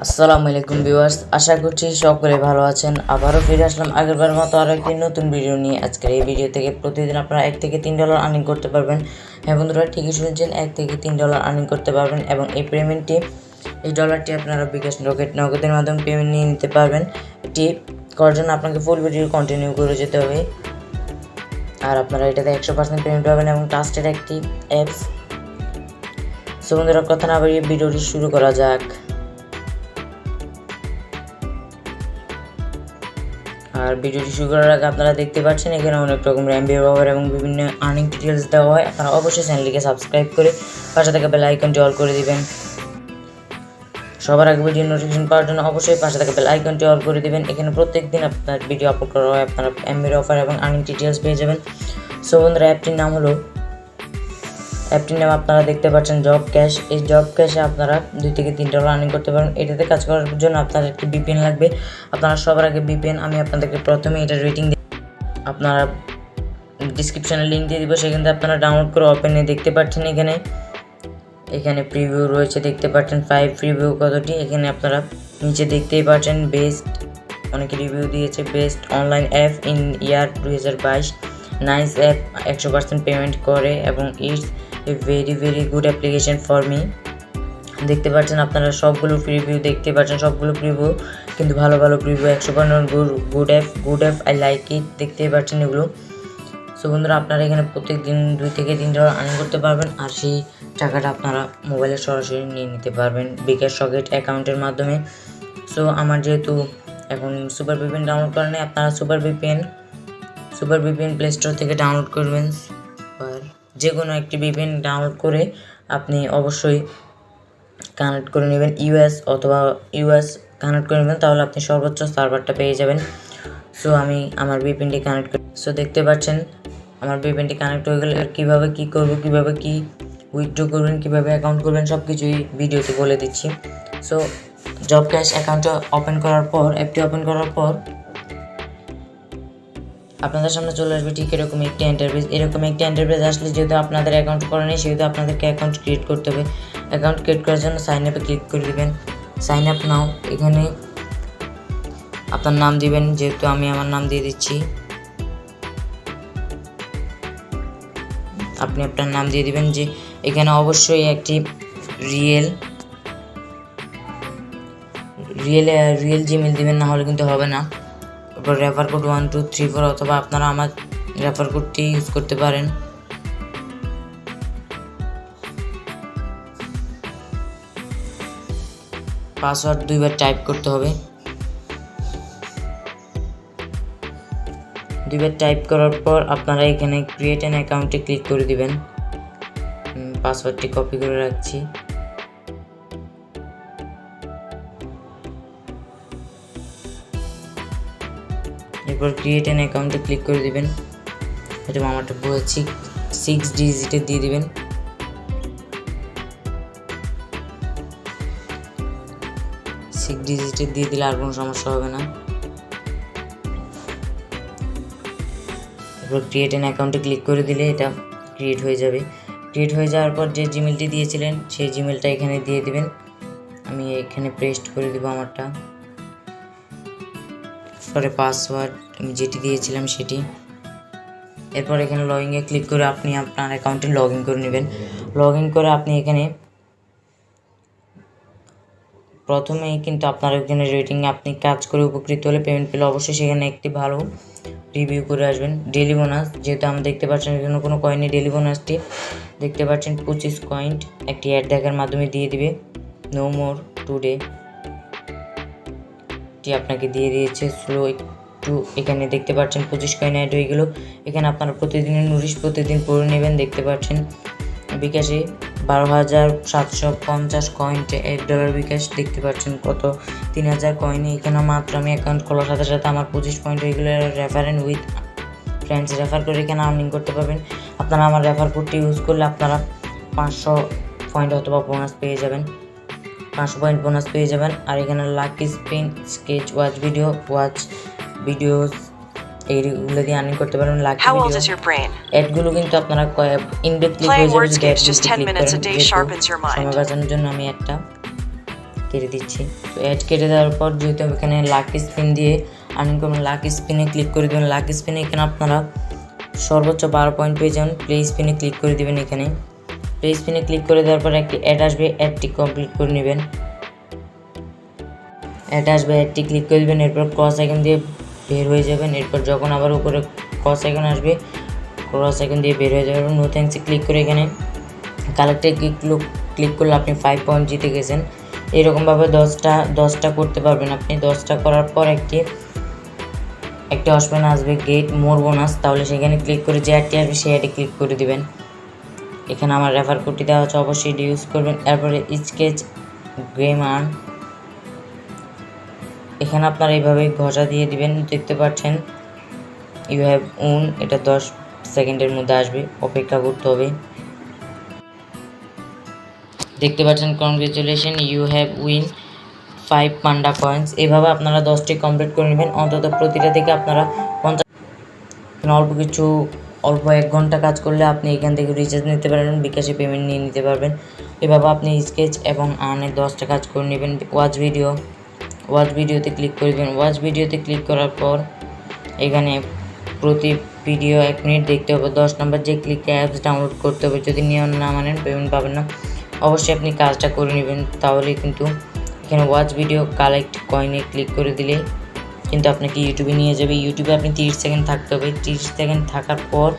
আসসালামু আলাইকুম ভিউয়ার্স, আশা করছি সকলে ভালো আছেন। আবারও ফিরে আসলাম আগেরবার মতো আরও একটি নতুন ভিডিও নিয়ে। আজকের এই ভিডিও থেকে প্রতিদিন আপনারা $1 থেকে $3 আর্নিং করতে পারবেন। হ্যাঁ বন্ধুরা, ঠিকই শুনেছেন, $1 থেকে $3 আর্নিং করতে পারবেন এবং এই ডলারটি আপনারা বিকাশ নগদের মাধ্যমে পেমেন্ট নিয়ে নিতে পারবেন। এটি করার জন্য আপনাকে ফুল ভিডিও কন্টিনিউ করে যেতে হবে। আর আপনারা এটাতে 100% পেমেন্ট পাবেন এবং ট্রাস্টেড একটি অ্যাপস। সো বন্ধুরা, কথা না বাড়িয়ে ভিডিওটি শুরু করা যাক। আর ভিডিওটি শুরু করার আগে আপনারা দেখতে পাচ্ছেন এখানে অনেক রকম র্যাম ব্যবহার এবং বিভিন্ন আর্নিং ডিটেলস দেওয়া হয়। আপনারা অবশ্যই চ্যানেলটিকে সাবস্ক্রাইব করে পাশে থাকা বেল আইকনটি অল করে দিবেন। সবার আগে ভিডিও নোটিফিকেশন পাওয়ার জন্য অবশ্যই পাশে থাকা বেল আইকনটি অল করে দিবেন। এখানে প্রত্যেকদিন আপনার ভিডিও আপলোড করা হয়, আপনারা এমবির অফার এবং আর্নিং ডিটেলস পেয়ে যাবেন। সো বন্ধুরা, অ্যাপটির নাম আপনারা দেখতে পাচ্ছেন জব ক্যাশ। এই জব ক্যাশে আপনারা $2 থেকে $3 আর্নিং করতে পারেন। এটাতে কাজ করার জন্য আপনাদের একটি VPN লাগবে। আপনারা সবার আগে VPN, আমি আপনাদেরকে প্রথমে এটা রেটিং দিই, আপনারা ডিসক্রিপশানে লিঙ্ক দিয়ে দিব, সেখান থেকে আপনারা ডাউনলোড করে ওপেনে দেখতে পাচ্ছেন। এখানে প্রিভিউ রয়েছে, দেখতে পাচ্ছেন 5 প্রিভিউ কতটি। এখানে আপনারা নিচে দেখতেই পাচ্ছেন বেস্ট, অনেকে রিভিউ দিয়েছে, best online app in year 2022, nice app, 100% payment করে এবং it's a very good application for me. দেখতে পাচ্ছেন আপনারা সবগুলো প্রিভিউ দেখতে পাচ্ছেন, সবগুলো প্রিভিউ কিন্তু ভালো preview, 100% good app, I like it. দেখতেই পাচ্ছেন এগুলো। সো বন্ধুরা, আপনারা এখানে প্রত্যেক দিন $2 থেকে $3 আর্ন করতে পারবেন আর সেই টাকাটা আপনারা মোবাইলে সরাসরি নিয়ে নিতে পারবেন বিকাশ সকেট অ্যাকাউন্টের মাধ্যমে। সো আমার যেহেতু এখন সুপার ভিপিএন ডাউনলোড করা নেই, আপনারা সুপার ভিপিএন প্লে স্টোর থেকে ডাউনলোড করবেন। আর যে কোনো একটি ভিপিএন ডাউনলোড করে আপনি অবশ্যই কানেক্ট করে নেবেন, ইউএস কানেক্ট করে নেবেন, তাহলে আপনি সর্বোচ্চ সার্ভারটা পেয়ে যাবেন। সো আমি আমার ভিপিএনটি কানেক্ট করি। সো দেখতে পাচ্ছেন আমার ভিপিএনটি কানেক্ট হয়ে গেলে আর কীভাবে কী করবো, কীভাবে কী উইথড্র করবেন, কীভাবে অ্যাকাউন্ট করবেন, সব কিছুই ভিডিওতে বলে দিচ্ছি। সো জব ক্যাশ অ্যাকাউন্টটা অ্যাপটি ওপেন করার পর আপনাদের সামনে চলে আসবে ঠিক এরকম একটি ইন্টারফেস। আসলে যেহেতু আপনাদের অ্যাকাউন্ট করা নেই, সেহেতু আপনাদেরকে অ্যাকাউন্ট ক্রিয়েট করতে হবে। অ্যাকাউন্ট ক্রিয়েট করার জন্য সাইন আপে ক্লিক করে দেবেন। সাইন আপ নাও, এখানে আপনার নাম দিবেন, যেহেতু আমি আমার নাম দিয়ে দিচ্ছি। আপনি আপনার নাম দিয়ে দিবেন। যে এখানে অবশ্যই একটি রিয়েল জিমেল দিবেন, না হলে কিন্তু হবে না। তারপর রেফার কোড 1234, অথবা আপনারা আমার রেফার কোডটি ইউজ করতে পারেন। পাসওয়ার্ড 2 বার টাইপ করতে হবে। 2 বার টাইপ করার পর আপনারা এখানে ক্রিয়েট অ্যান অ্যাকাউন্টে ক্লিক করে দিবেন। পাসওয়ার্ডটি কপি করে রাখছি। এরপর ক্রিয়েট অ্যান অ্যাকাউন্টে ক্লিক করে দিবেন। এটা আমারটা 6 ডিজিটে দিয়ে দিবেন। দিয়ে দিলে আর কোনো সমস্যা হবে না। এরপর ক্রিয়েট অ্যান অ্যাকাউন্টে ক্লিক করে দিলে এটা ক্রিয়েট হয়ে যাবে। ক্রিয়েট হয়ে যাওয়ার পর যে জিমেলটি দিয়েছিলেন সেই জিমেলটা এখানে দিয়ে দিবেন। আমি এখানে পেস্ট করে দেবো আমারটা। পরে পাসওয়ার্ড আমি যেটি দিয়েছিলাম সেটি। এরপর এখানে লগইনে ক্লিক করে আপনি আপনার অ্যাকাউন্টে লগ ইন করে নেবেন। লগ ইন করে আপনি এখানে প্রথমেই কিন্তু আপনার এখানে রেটিং, আপনি কাজ করে উপকৃত হলে, পেমেন্ট পেলে অবশ্যই সেখানে একটি ভালো রিভিউ করে আসবেন। ডেলি বোনাস, যেহেতু আমরা দেখতে পাচ্ছেন এখানে কোনো কয়েনই, ডেলি বোনাসটি দেখতে পাচ্ছেন 25 কয়েন একটি অ্যাড দেখার মাধ্যমে দিয়ে দিবে। নো মোর টুডে টি আপনাকে দিয়ে দিয়েছে। স্লো একটু, এখানে দেখতে পাচ্ছেন 25 কয়েন অ্যাড হয়ে গেল। এখানে আপনারা প্রতিদিনের নোটিশ প্রতিদিন পড়ে নেবেন। দেখতে পাচ্ছেন বিকাশে 12,750 কয়েন, $8 বিকাশ। দেখতে পাচ্ছেন কত 3000 কয়েনে। এখানে মাত্র আমি অ্যাকাউন্ট খোলার সাথে সাথে আমার 25 পয়েন্ট হয়ে গেলে রেফারেন্স উইথ ফ্রেন্ডস রেফার করে এখানে আর্নিং করতে পারবেন। আপনারা আমার রেফার কোডটি ইউজ করলে আপনারা 500 পয়েন্ট অথবা বোনাস পেয়ে যাবেন, 500 পয়েন্ট বোনাস পেয়ে যাবেন। আর এখানে lucky spin, sketch, watch videos এইগুলো দিয়ে আর্নিং করতে পারবেন। লাকি অ্যাডগুলো কিন্তু আপনারা ইনডেক্ট ক্লিক হয়ে যাবে। সময় বাঁচানোর জন্য আমি একটা কেটে দিচ্ছি। তো অ্যাড কেটে দেওয়ার পর যেহেতু এখানে লাকি স্পিন দিয়ে আর্নিং করবেন, লাকি স্পিনে ক্লিক করে দেবেন। লাকি স্পিনে এখানে আপনারা সর্বোচ্চ 12 পয়েন্ট পেয়ে যাবেন। প্লে স্পিনে ক্লিক করে দেবেন। এখানে প্লে স্পিনে ক্লিক করে দেওয়ার পর একটি অ্যাড আসবে, অ্যাডটি কমপ্লিট করে নেবেন। অ্যাড আসবে, অ্যাডটি ক্লিক করে দেবেন। এরপর ক্রস আইকন দিয়ে বের হয়ে যাবেন। এরপর যখন আবার উপরে ক্রস আইকন আসবে, ক্রস আইকন দিয়ে বের হয়ে যাবেন। নো থ্যাঙ্কসে ক্লিক করে এখানে কালেক্টে ক্লিক করলে আপনি 5 পয়েন্ট জিতে গেছেন। এরকমভাবে 10টা করতে পারবেন আপনি। 10টা করার পর একটি অপশন আসবে গেট মোর বোনাস, তাহলে সেখানে ক্লিক করে যে অ্যাডটি আসবে সেই অ্যাডে ক্লিক করে দিবেন। এখানে আমার রেফার কোডটি দেওয়া হচ্ছে, অবশ্যই এটি ইউজ করবেন। এরপরে স্কেচ গেম আর্ন, এখানে আপনারা এইভাবে ঘষা দিয়ে দিবেন। দেখতে পাচ্ছেন ইউ হ্যাভ উন, এটা 10 সেকেন্ডের মধ্যে আসবে, অপেক্ষা করতে হবে। দেখতে পাচ্ছেন congratulation, you have win 5 panda coins. এভাবে আপনারা 10টি কমপ্লিট করে নেবেন। অন্তত প্রতিটা থেকে আপনারা 50 অল্প 1 ঘন্টা কাজ করলে আপনি এখান থেকে রিচার্জ নিতে পারবেন, বিকাশে পেমেন্ট নিয়ে নিতে পারবেন। এভাবে আপনি স্কেচ এবং আর্নের 10টা কাজ করে নেবেন। ওয়াচ ভিডিওতে ক্লিক করবেন। ওয়াচ ভিডিওতে ক্লিক করার পর এখানে প্রতি ভিডিও 1 মিনিট দেখতে হবে। 10 নম্বর যে ক্লিকে অ্যাপস ডাউনলোড করতে হবে, যদি নিয়ম না মানেন পেমেন্ট পাবেন না। অবশ্যই আপনি কাজটা করে নেবেন, তাহলে কিন্তু এখানে ওয়াচ ভিডিও কালেক্ট কয়েনে ক্লিক করে দিলে কিন্তু আপনাকে ইউটিউবে নিয়ে যাবে। ইউটিউবে আপনি 30 সেকেন্ড থাকতে হবে। 30 সেকেন্ড থাকার পর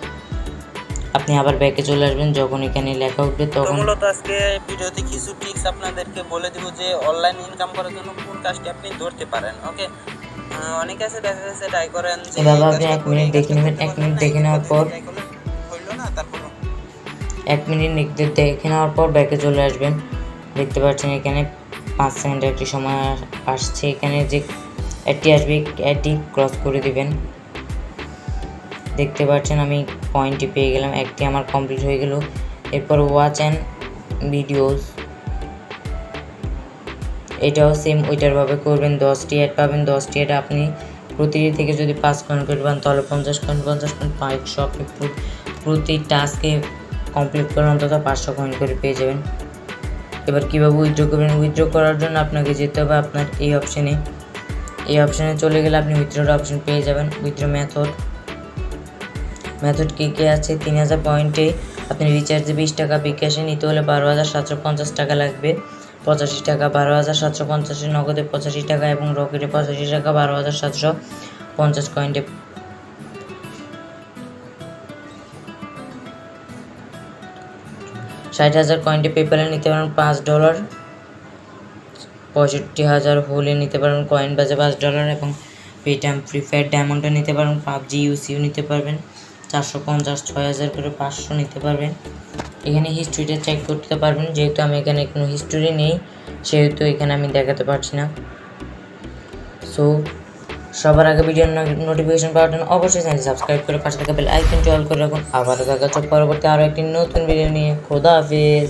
আপনি আবার ব্যাকে চলে আসবেন। যখন এখানে লেখা উঠবে তখন মূলত আজকে ভিডিওতে কিছু টিপস আপনাদেরকে বলে দিব যে অনলাইন ইনকাম করার জন্য কোন কাজটি আপনি ধরতে পারেন। ওকে, অনেকে আছে দেখা যাচ্ছে ট্রাই করেন যে এভাবে আপনি 1 মিনিট দেখে নেবেন। 1 মিনিট দেখে নেওয়ার পর হইল না, তারপর 1 মিনিট দেখে নেওয়ার পর ব্যাকে চলে আসবেন। দেখতে পাচ্ছেন এখানে 5 সেকেন্ডের একটি সময় আসছে। এখানে যে অ্যাডটি আসবে অ্যাডটি ক্রস করে দিবেন। দেখতে পাচ্ছেন আমি পয়েন্টটি পেয়ে গেলাম, একটি আমার কমপ্লিট হয়ে গেল। এরপর ওয়াচ অ্যান্ড ভিডিওস, এটাও সেম ওইটার ভাবে করবেন। 10টি অ্যাড পাবেন। 10টি অ্যাড আপনি প্রতিটি থেকে যদি 5 কয়েন করে পান তাহলে 50 কয়েন 500 আপনি প্রতি টাস্কে কমপ্লিট করে অন্তত 500 কয়েন করে পেয়ে যাবেন। এবার কীভাবে উইথড্র করবেন? উইথড্র করার জন্য আপনাকে যেতে হবে আপনার এই অপশানে চলে গেলে আপনি উইথড্রোর অপশন পেয়ে যাবেন। উইথড্র মেথড কী আছে? 3000 পয়েন্টে আপনি রিচার্জে 20 টাকা, বিকাশে নিতে হলে 12,750 টাকা লাগবে, 85 টাকা, 12,750, নগদে 85 টাকা এবং রকেটে 85 টাকা, 12,750 কয়েন্টে 60,000 কয়েন্টে পেপ্যালে নিতে পারেন $5, 65,000 হোলে নিতে পারবেন কয়েন বাজে $5 এবং পেটিএম ফ্রি ফায়ার ডায়মন্ডে নিতে পারবেন, পাবজি ইউসিও নিতে পারবেন 450, 6,000 করে 500 নিতে পারবেন। এখানে হিস্ট্রিটা চেক করতে পারবেন, যেহেতু আমি এখানে কোনো হিস্ট্রি নেই সেহেতু এখানে আমি দেখাতে পারছি না। সো সবার আগে ভিডিওর নোটিফিকেশন পাওয়ার জন্য অবশ্যই চ্যানেল সাবস্ক্রাইব করে পাশে থাকা বেল আইকনটি অল করে রাখুন। আবারও দেখা হচ্ছে পরবর্তী আরও একটি নতুন ভিডিও নিয়ে। খোদা হাফেজ।